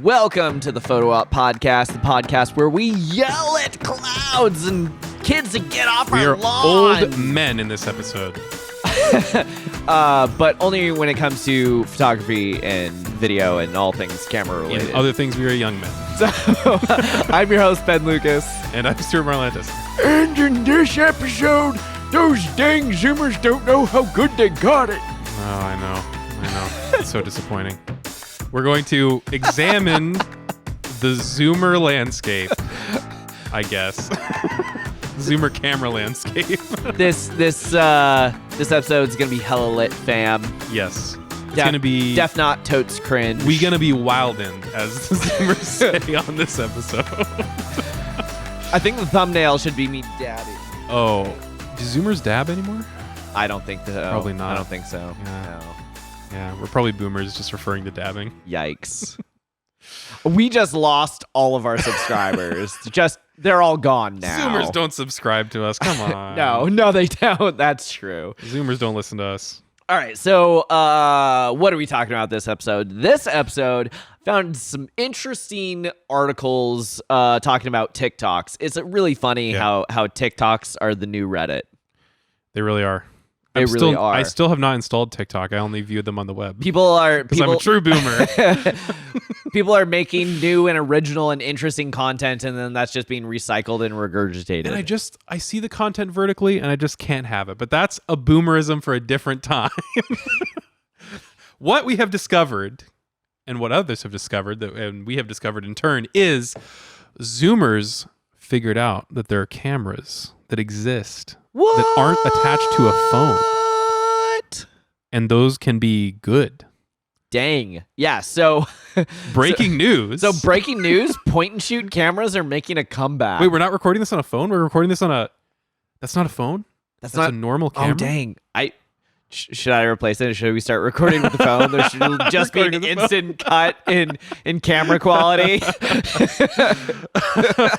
Welcome to the Photo Op Podcast, the podcast where we yell at clouds and kids to get off our lawn. We are old men in this episode. But only when it comes to photography and video and all things camera related. In other things, we are young men. So, I'm your host, Ben Lucas. And I'm Stuart Marlantis. And in this episode, those dang Zoomers don't know how good they got it. Oh, I know. It's so disappointing. We're going to examine the Zoomer landscape, I guess. Zoomer camera landscape. This episode is gonna be hella lit, fam. Yes. It's gonna be Def Not Totes Cringe. We gonna be wildin', as the Zoomers say on this episode. I think the thumbnail should be me dabbing. Oh, do Zoomers dab anymore? I don't think so. Probably not. I don't think so. Yeah. No. Yeah, we're probably boomers just referring to dabbing. Yikes. We just lost all of our subscribers. They're all gone now. Zoomers don't subscribe to us. Come on. No, they don't. That's true. Zoomers don't listen to us. All right, so what are we talking about this episode? This episode found some interesting articles talking about TikToks. It's really funny how TikToks are the new Reddit. They really are. They really are. I still have not installed TikTok. I only viewed them on the web. Because I'm a true boomer. People are making new and original and interesting content, and then that's just being recycled and regurgitated. And I see the content vertically, and I just can't have it. But that's a boomerism for a different time. What we have discovered, and what others have discovered, and we have discovered in turn, is Zoomers figured out that there are cameras that exist that aren't attached to a phone. What? And those can be good. Dang. Yeah, so... Breaking news. So breaking news, point-and-shoot cameras are making a comeback. Wait, we're not recording this on a phone? We're recording this on a... That's not a phone? That's not a normal camera? Oh, dang. Should I replace it? Or should we start recording with the phone? There should just be an instant cut in camera quality.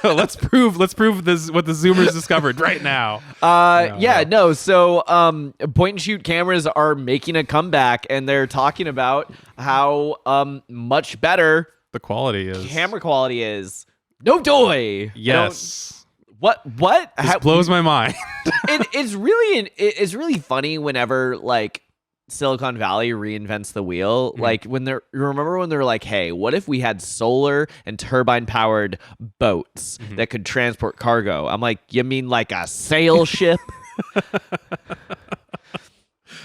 Let's prove this what the Zoomers discovered right now. So point and shoot cameras are making a comeback, and they're talking about how much better the quality is. Camera quality is. No doy. Yes. What? This blows my mind. It's really funny whenever like Silicon Valley reinvents the wheel. Mm-hmm. Like remember when they're like, hey, what if we had solar and turbine powered boats that could transport cargo? I'm like, you mean like a sail ship?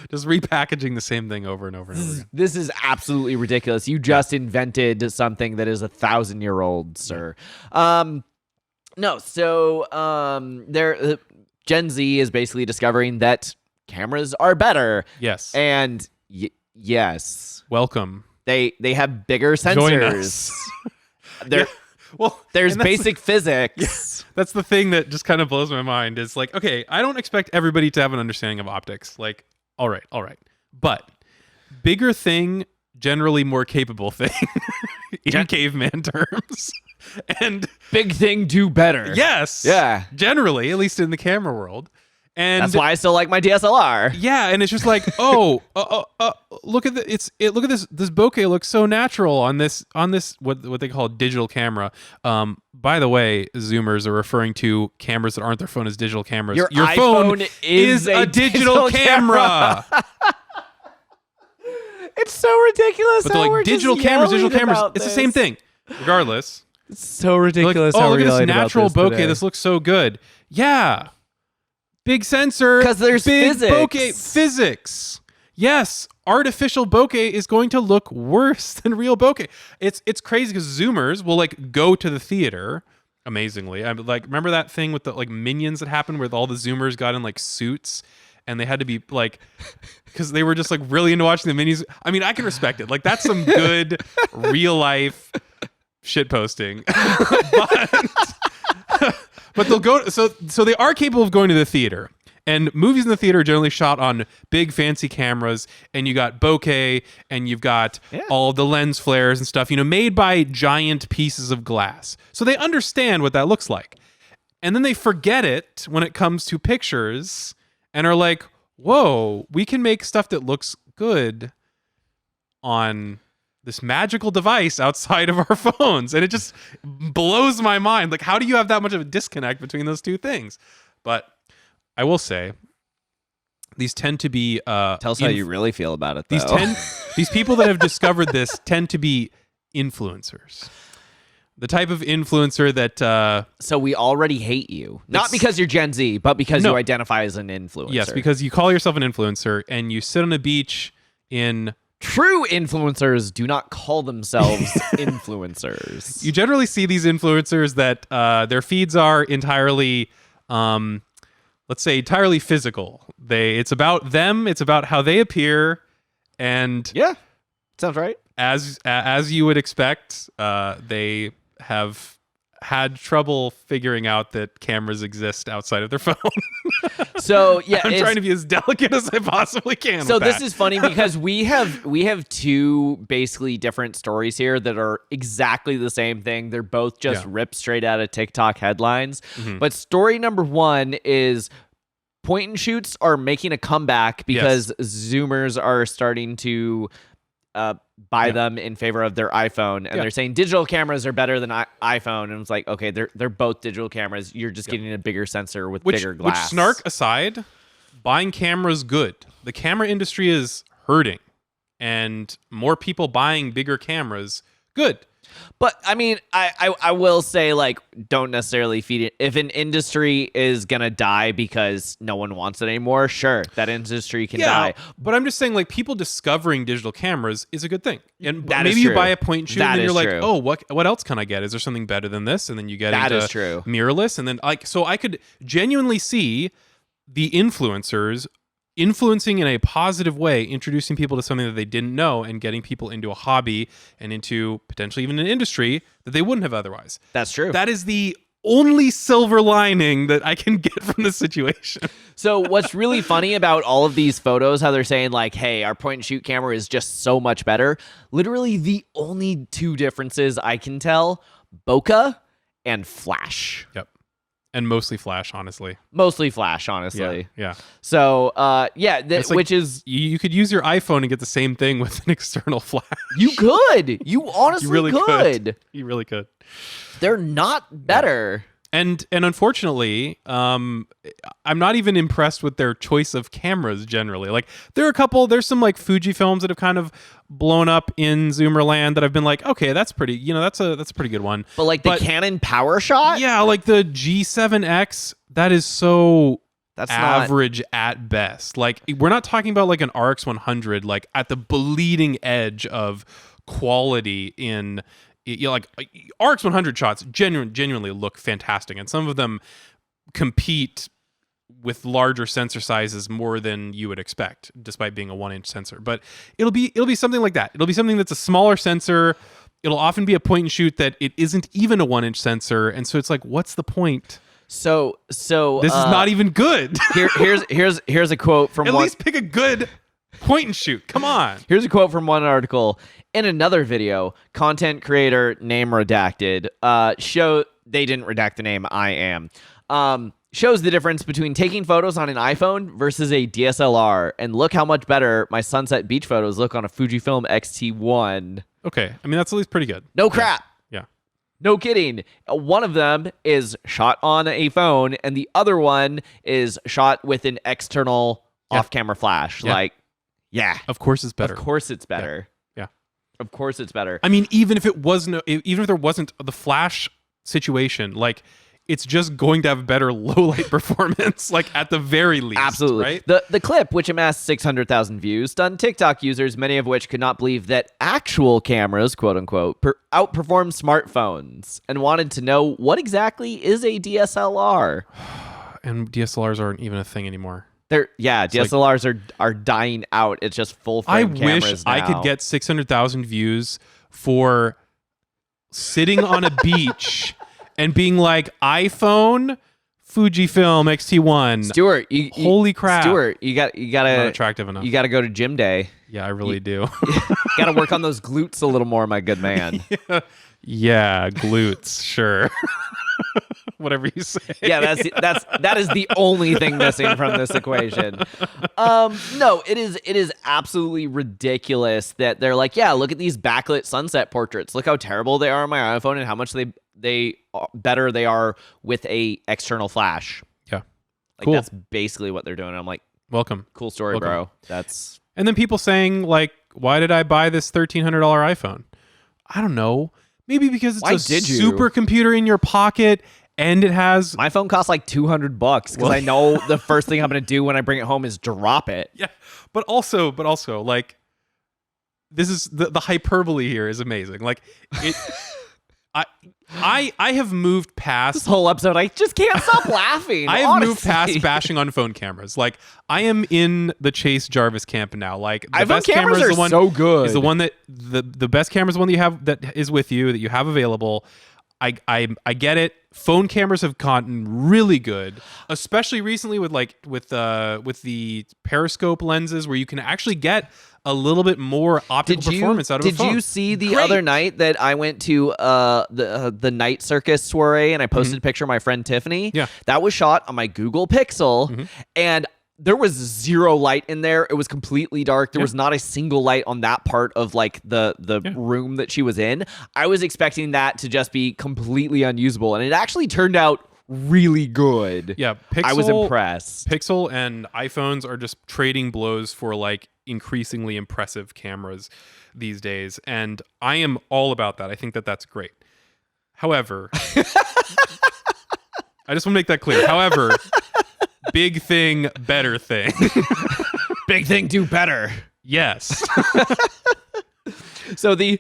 Just repackaging the same thing over and over and over again. This is absolutely ridiculous. You just invented something that is 1,000-year-old, sir. Gen Z is basically discovering that cameras are better. Yes. And yes. Welcome. They have bigger sensors. Join us. There's basic physics. Yes. That's the thing that just kind of blows my mind is like, okay, I don't expect everybody to have an understanding of optics. Like, all right. But bigger thing, generally more capable thing in caveman terms. And big thing, do better. Yes. Yeah. Generally, at least in the camera world. And that's why I still like my DSLR. Yeah, and it's just like, look at this. Look at this. This bokeh looks so natural on this what they call a digital camera. By the way, Zoomers are referring to cameras that aren't their phone as digital cameras. Your phone is a digital camera. It's so ridiculous. But they're like digital cameras. It's the same thing. Regardless. It's so ridiculous. Like, look at this natural bokeh. Today. This looks so good. Yeah. Big sensor. Because there's big physics. Bokeh physics. Yes. Artificial bokeh is going to look worse than real bokeh. It's crazy because Zoomers will like go to the theater. Amazingly. I like remember that thing with the like Minions that happened where all the Zoomers got in like suits and they had to be like because they were just like really into watching the Minions. I mean, I can respect it. Like that's some good real life shit posting. But they'll go so they are capable of going to the theater. And movies in the theater are generally shot on big fancy cameras, and you got bokeh, and you've got all the lens flares and stuff, made by giant pieces of glass. So they understand what that looks like. And then they forget it when it comes to pictures and are like, whoa, we can make stuff that looks good on this magical device outside of our phones, and it just blows my mind. Like, how do you have that much of a disconnect between those two things? But I will say, these tend to be Tell us how you really feel about it, though. These people that have discovered this tend to be influencers. The type of influencer that so we already hate you, not because you're Gen Z, but because you identify as an influencer. Yes, because you call yourself an influencer and you sit on a beach in... True influencers do not call themselves influencers. You generally see these influencers that their feeds are entirely, let's say, entirely physical. It's about them. It's about how they appear, and yeah, sounds right. As you would expect, they have had trouble figuring out that cameras exist outside of their phone. So yeah, I'm trying to be as delicate as I possibly can. So with this that. is funny because we have two basically different stories here that are exactly the same thing. They're both just ripped straight out of TikTok headlines. Mm-hmm. But story number one is point and shoots are making a comeback because Zoomers are starting to buy them in favor of their iPhone, and they're saying digital cameras are better than iPhone. And it's like, okay, they're both digital cameras. You're just getting a bigger sensor with bigger glass. Which, snark aside, buying cameras good. The camera industry is hurting, and more people buying bigger cameras good. But I mean, I will say, like, don't necessarily feed it. If an industry is gonna die because no one wants it anymore, sure, that industry can die. But I'm just saying, like, people discovering digital cameras is a good thing. And that maybe is you buy a point and shoot, and then you're like, true. oh, what else can I get? Is there something better than this? And then you get that into is true. mirrorless, and then so I could genuinely see the influencers influencing in a positive way, introducing people to something that they didn't know and getting people into a hobby and into potentially even an industry that they wouldn't have otherwise. That's true. That is the only silver lining that I can get from this situation. So what's really funny about all of these photos, how they're saying like, hey, our point and shoot camera is just so much better. Literally the only two differences I can tell, bokeh and flash. Yep. And mostly flash, honestly. Mostly flash, honestly. Yeah. So, which is... You could use your iPhone and get the same thing with an external flash. You could. You honestly really could. You really could. They're not better. And unfortunately, I'm not even impressed with their choice of cameras generally. Like, there's some like Fuji films that have kind of blown up in Zoomer land that I've been like, okay, that's pretty, that's a pretty good one. But like the Canon PowerShot? Yeah, like the G7X, that is so that's average at best. Like, we're not talking about like an RX100, like at the bleeding edge of quality in... like RX100 shots genuinely look fantastic, and some of them compete with larger sensor sizes more than you would expect, despite being a 1-inch sensor. But it'll be something like that. It'll be something that's a smaller sensor. It'll often be a point and shoot that it isn't even a 1-inch sensor, and so it's like, what's the point? So this is not even good. Here's a quote from at least pick a good point and shoot. Come on. Here's a quote from one article. In another video, content creator, name redacted, they didn't redact the name, I am, shows the difference between taking photos on an iPhone versus a DSLR, and look how much better my sunset beach photos look on a Fujifilm X-T1. Okay, I mean, that's at least pretty good. No crap. Yeah. No kidding. One of them is shot on a phone, and the other one is shot with an external off-camera flash. Yeah. Like, yeah. Of course it's better. Of course it's better. Yeah. Of course it's better. I mean, even if there wasn't the flash situation, like, it's just going to have better low light performance, like at the very least. Absolutely. Right? The clip, which amassed 600,000 views, stunned TikTok users, many of which could not believe that actual cameras, quote unquote, outperformed smartphones, and wanted to know what exactly is a DSLR. And DSLRs aren't even a thing anymore. DSLRs are dying out. It's just full frame cameras wish now. I could get 600,000 views for sitting on a beach and being like, iPhone Fujifilm X-T1. Stuart, Holy crap. Stuart, you Not gotta attractive enough. you gotta go to gym day. Yeah, I really do. Gotta work on those glutes a little more, my good man. Yeah, glutes, sure. Whatever you say. Yeah, that is the only thing missing from this equation. No, it is absolutely ridiculous that they're like, yeah, look at these backlit sunset portraits. Look how terrible they are on my iPhone and how much they better they are with a external flash. Yeah. Like Cool. that's basically what they're doing. I'm like, Welcome. cool story, Welcome. bro. That's And then people saying, like, why did I buy this $1,300 iPhone? I don't know. Maybe because it's Why a did you? supercomputer in your pocket and it has... my phone costs like $200 because I know the first thing I'm gonna do when I bring it home is drop it. Yeah. But also, like, this is... The hyperbole here is amazing. Like, it... I have moved past... This whole episode, I just can't stop laughing. I have honestly. moved past bashing on phone cameras. Like, I am in the Chase Jarvis camp now. Like, the iPhone best cameras camera is are the one so good. is the one that the best camera is the one that you have that is with you that you have available. I get it. Phone cameras have gotten really good, especially recently with the periscope lenses where you can actually get a little bit more optical performance out of a phone. Did you see the Great. other night that I went to the night circus soiree and I posted a picture of my friend Tiffany? Yeah. That was shot on my Google Pixel and there was zero light in there. It was completely dark. There was not a single light on that part of like the room that she was in. I was expecting that to just be completely unusable and it actually turned out really good. Yeah, I was impressed. Pixel and iPhones are just trading blows for like increasingly impressive cameras these days, and I am all about that. I think that that's great. However, I just want to make that clear. However, big thing, better thing. Big thing, do better. Yes. So the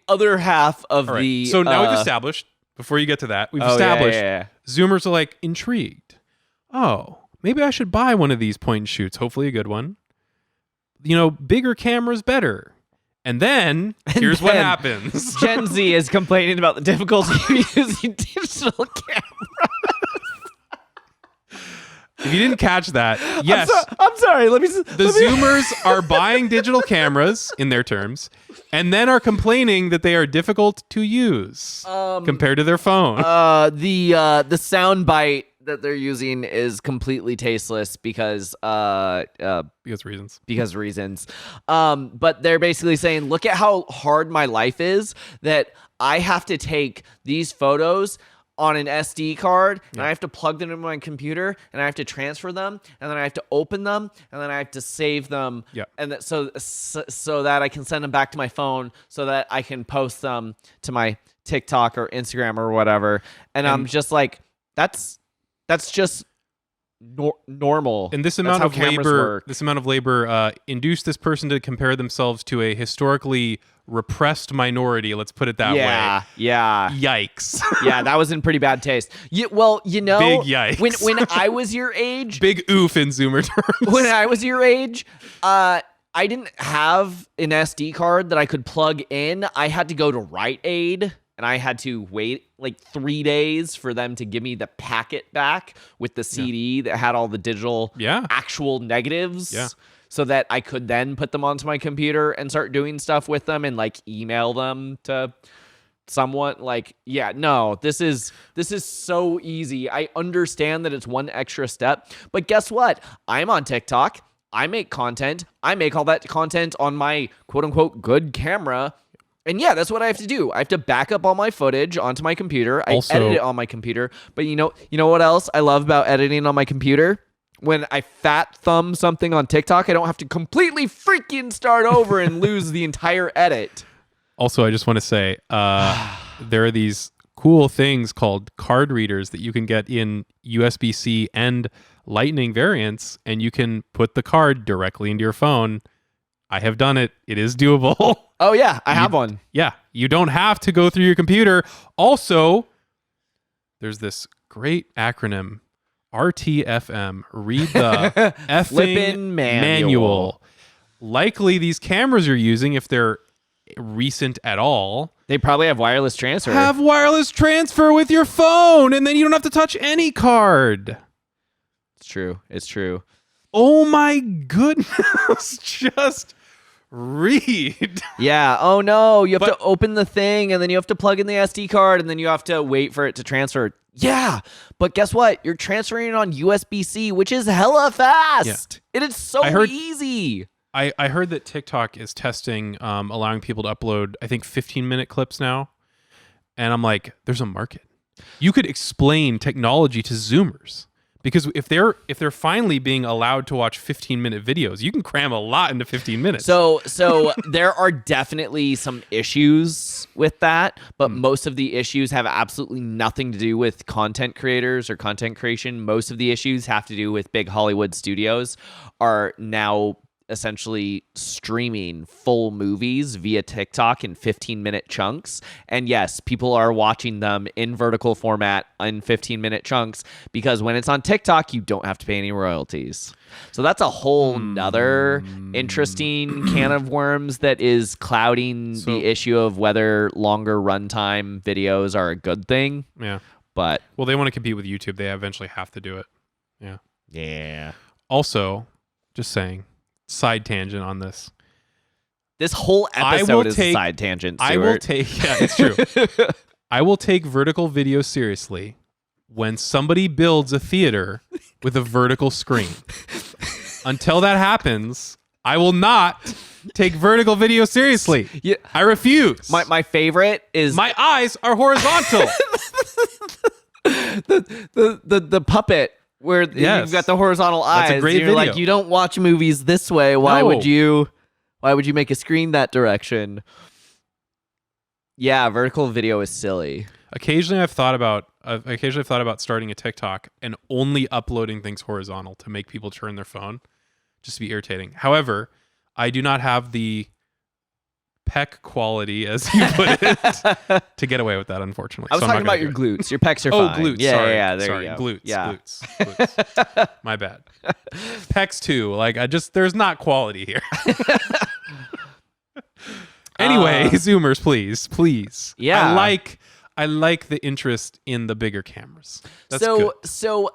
other half of All right. the So now we've established, before you get to that, we've established Zoomers are like intrigued. Oh, maybe I should buy one of these point and shoots, hopefully a good one. You know, bigger cameras better. And then, here's what happens. Gen Z is complaining about the difficulty of using digital cameras. If you didn't catch that, yes. I'm sorry. The Zoomers are buying digital cameras, in their terms, and then are complaining that they are difficult to use compared to their phone. The sound bite that they're using is completely tasteless because reasons. Because reasons. But they're basically saying, look at how hard my life is that I have to take these photos on an SD card and I have to plug them into my computer and I have to transfer them and then I have to open them and then I have to save them and that so that I can send them back to my phone so that I can post them to my TikTok or Instagram or whatever. And I'm just like, that's just normal. And this amount of labor induced this person to compare themselves to a historically repressed minority. Let's put it that way. Yeah. Yikes. Yeah, that was in pretty bad taste. Well, you know, big yikes. When I was your age, big oof in Zoomer terms. When I was your age, I didn't have an SD card that I could plug in. I had to go to Rite Aid. And I had to wait like 3 days for them to give me the packet back with the CD that had all the digital actual negatives. Yeah. So that I could then put them onto my computer and start doing stuff with them and like email them to someone. Like, yeah, no, this is so easy. I understand that it's one extra step, but guess what? I'm on TikTok. I make content. I make all that content on my quote unquote good camera. And yeah, that's what I have to do. I have to back up all my footage onto my computer. I edit it on my computer. But you know what else I love about editing on my computer? When I fat thumb something on TikTok, I don't have to completely freaking start over and lose the entire edit. Also, I just want to say, there are these cool things called card readers that you can get in USB-C and Lightning variants, and you can put the card directly into your phone. I have done it. It is doable. Oh, yeah. I have one. Yeah. You don't have to go through your computer. Also, there's this great acronym, RTFM. Read the effing manual. Likely these cameras you're using, if they're recent at all. They probably have wireless transfer. Have wireless transfer with your phone, and then you don't have to touch any card. It's true. It's true. Oh my goodness. Just read. Yeah. Oh no. You have to open the thing, and then you have to plug in the SD card, and then you have to wait for it to transfer. Yeah. But guess what? You're transferring it on USB-C, which is hella fast. Yeah. It is so easy. I heard that TikTok is testing allowing people to upload, I think, 15-minute clips now. And I'm like, there's a market. You could explain technology to Zoomers. Because if they're finally being allowed to watch 15-minute videos, you can cram a lot into 15 minutes. So there are definitely some issues with that, but most of the issues have absolutely nothing to do with content creators or content creation. Most of the issues have to do with big Hollywood studios are now essentially streaming full movies via TikTok in 15-minute chunks. And yes, people are watching them in vertical format in 15-minute chunks because when it's on TikTok, you don't have to pay any royalties. So that's a whole nother interesting can of worms that is clouding the issue of whether longer runtime videos are a good thing. Yeah. But well, they want to compete with YouTube. They eventually have to do it. Yeah. Yeah. Also, just saying, side tangent on this. This whole episode is a side tangent, Stuart. I will take, yeah, it's true. I will take vertical video seriously when somebody builds a theater with a vertical screen. Until that happens, I will not take vertical video seriously. Yeah. I refuse. My favorite is... My eyes are horizontal. the puppet where you've got the horizontal eyes. That's a great You're video. like, you don't watch movies this way. Why would you make a screen that direction? Yeah, vertical video is silly. Occasionally I've thought about starting a TikTok and only uploading things horizontal to make people turn their phone, just to be irritating. However, I do not have the pec quality, as you put it, to get away with that, unfortunately. I was talking about your glutes. Your pecs are fine. Glutes. Yeah, sorry. yeah, there sorry. you go. Glutes. Yeah. Glutes. My bad. Pecs too. Like there's not quality here. Anyway, Zoomers, please. Yeah. I like the interest in the bigger cameras. That's good. So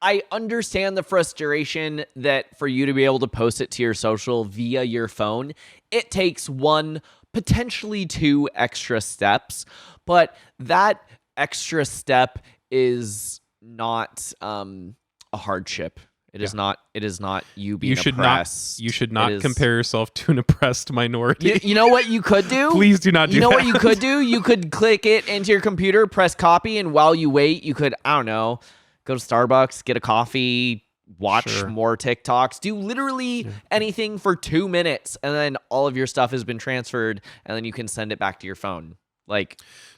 I understand the frustration that for you to be able to post it to your social via your phone, it takes 1, potentially 2 extra steps, but that extra step is not a hardship. It is not you being oppressed. You should not compare yourself to an oppressed minority. You know what you could do? Please do not do that. You know what you could do? You could click it into your computer, press copy, and while you wait, you could, I don't know, go to Starbucks, get a coffee, watch more TikToks, do literally anything for 2 minutes, and then all of your stuff has been transferred, and then you can send it back to your phone.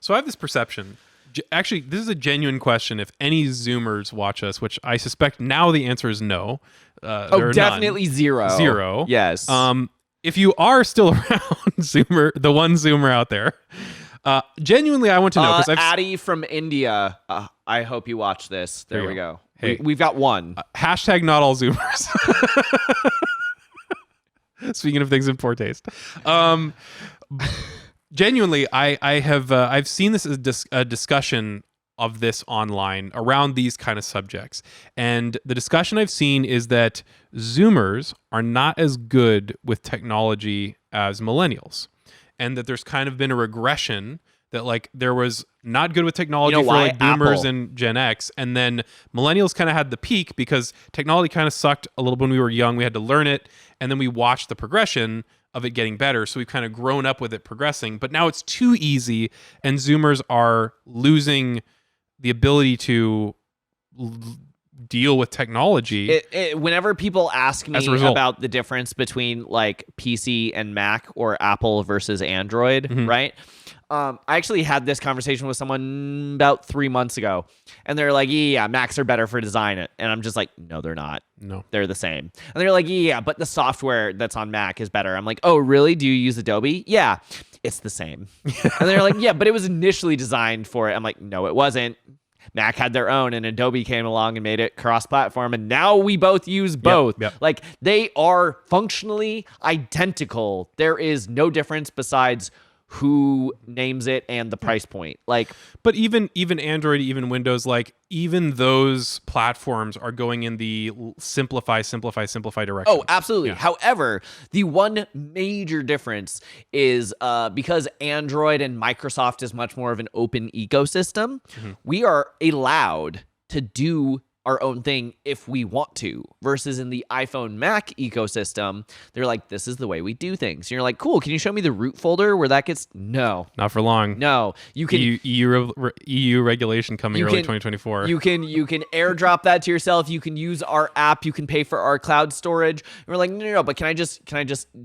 So I have this perception. Actually, this is a genuine question. If any Zoomers watch us, which I suspect now the answer is no. Definitely none. Zero. Yes. If you are still around, Zoomer, the one Zoomer out there, genuinely, I want to know. Addie from India, I hope you watch this. There we go. Hey. We've got one. Hashtag not all Zoomers. Speaking of things in poor taste. Genuinely, I've seen this as a discussion of this online around these kind of subjects. And the discussion I've seen is that Zoomers are not as good with technology as millennials. And that there's kind of been a regression that like there was not good with technology for like boomers and Gen X. And then millennials kind of had the peak because technology kind of sucked a little when we were young. We had to learn it. And then we watched the progression of it getting better. So we've kind of grown up with it progressing, but now it's too easy and Zoomers are losing the ability to deal with technology. Whenever people ask me about the difference between like PC and Mac or Apple versus Android, right? I actually had this conversation with someone about 3 months ago, and they're like, yeah, Macs are better for design. And I'm just like, no, they're not. No. They're the same. And they're like, yeah, but the software that's on Mac is better. I'm like, oh, really? Do you use Adobe? Yeah, it's the same. And they're like, yeah, but it was initially designed for it. I'm like, no, it wasn't. Mac had their own, and Adobe came along and made it cross-platform, and now we both use both. Yep. Like, they are functionally identical. There is no difference besides who names it and the price point. Like, but even Android, even Windows, like even those platforms are going in the simplify direction. oh, absolutely. However, the one major difference is because Android and Microsoft is much more of an open ecosystem, we are allowed to do our own thing if we want to, versus in the iPhone Mac ecosystem, they're like, this is the way we do things. And you're like, cool, can you show me the root folder where that gets? No. Not for long. No. You can EU regulation coming early 2024. You can airdrop that to yourself. You can use our app. You can pay for our cloud storage. And we're like, no, but can I just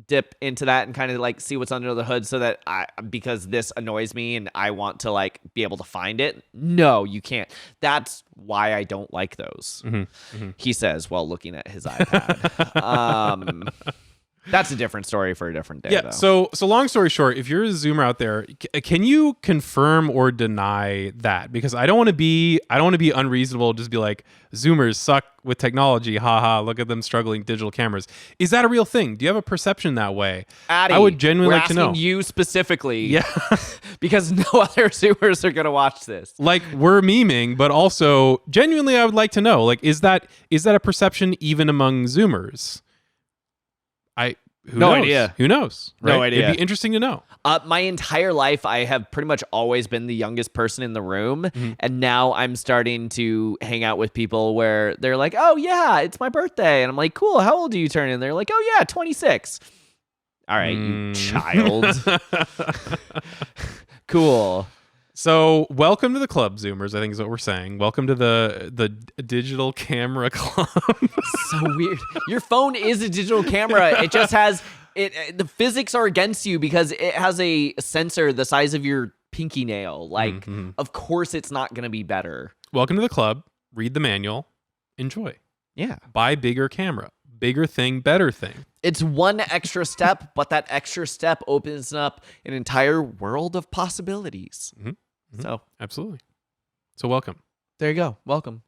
dip into that and kind of like see what's under the hood so that because this annoys me and I want to like be able to find it? No, you can't. That's why I don't like those. He says while looking at his iPad. That's a different story for a different day. Yeah. Though. So long story short, if you're a Zoomer out there, can you confirm or deny that? Because I don't want to be unreasonable. Just be like, Zoomers suck with technology. Haha. Look at them struggling digital cameras. Is that a real thing? Do you have a perception that way? Addy, I would genuinely like to know. We're asking you specifically. Yeah. Because no other Zoomers are gonna watch this. Like, we're memeing, but also genuinely, I would like to know. Like, is that a perception even among Zoomers? Who no knows? idea. Who knows? Right? No idea. It'd be interesting to know. My entire life, I have pretty much always been the youngest person in the room. And now I'm starting to hang out with people where they're like, oh, yeah, it's my birthday. And I'm like, cool, how old do you turn? And they're like, oh, yeah, 26. All right, you child. Cool. So, welcome to the club, Zoomers, I think is what we're saying. Welcome to the digital camera club. So weird. Your phone is a digital camera. It just has the physics are against you because it has a sensor the size of your pinky nail. Like, of course it's not going to be better. Welcome to the club. Read the manual. Enjoy. Yeah. Buy bigger camera. Bigger thing, better thing. It's one extra step, but that extra step opens up an entire world of possibilities. So absolutely. So welcome. There you go. Welcome.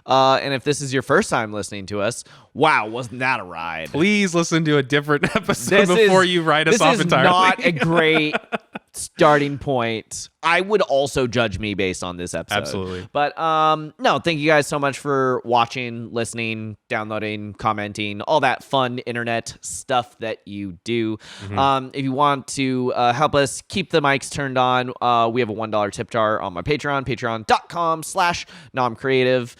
And if this is your first time listening to us, wow, wasn't that a ride? Please listen to a different episode before you write us off entirely. This is not a great starting point. I would also judge me based on this episode. Absolutely. But no, thank you guys so much for watching, listening, downloading, commenting, all that fun internet stuff that you do. If you want to help us keep the mics turned on, we have a $1 tip jar on my Patreon, patreon.com/nomcreative.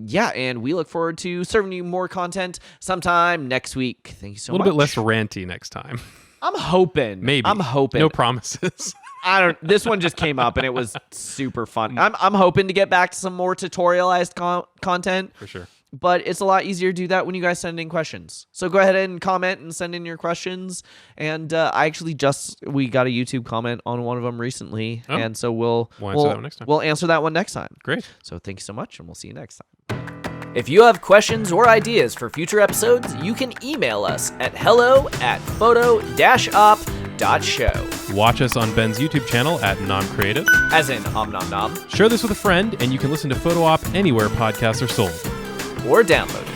Yeah, and we look forward to serving you more content sometime next week. Thank you so much. A little bit less ranty next time. I'm hoping. Maybe. I'm hoping. No promises. This one just came up and it was super fun. I'm hoping to get back to some more tutorialized content. For sure. But it's a lot easier to do that when you guys send in questions. So go ahead and comment and send in your questions. And I actually we got a YouTube comment on one of them recently. Oh. And so we'll answer that one next time. We'll answer that one next time. Great. So thank you so much, and we'll see you next time. If you have questions or ideas for future episodes, you can email us at hello@photo-op.show. Watch us on Ben's YouTube channel at NomCreative. As in Om Nom Nom. Share this with a friend, and you can listen to Photo Op anywhere podcasts are sold. Or download it.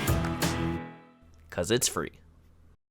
'Cause it's free.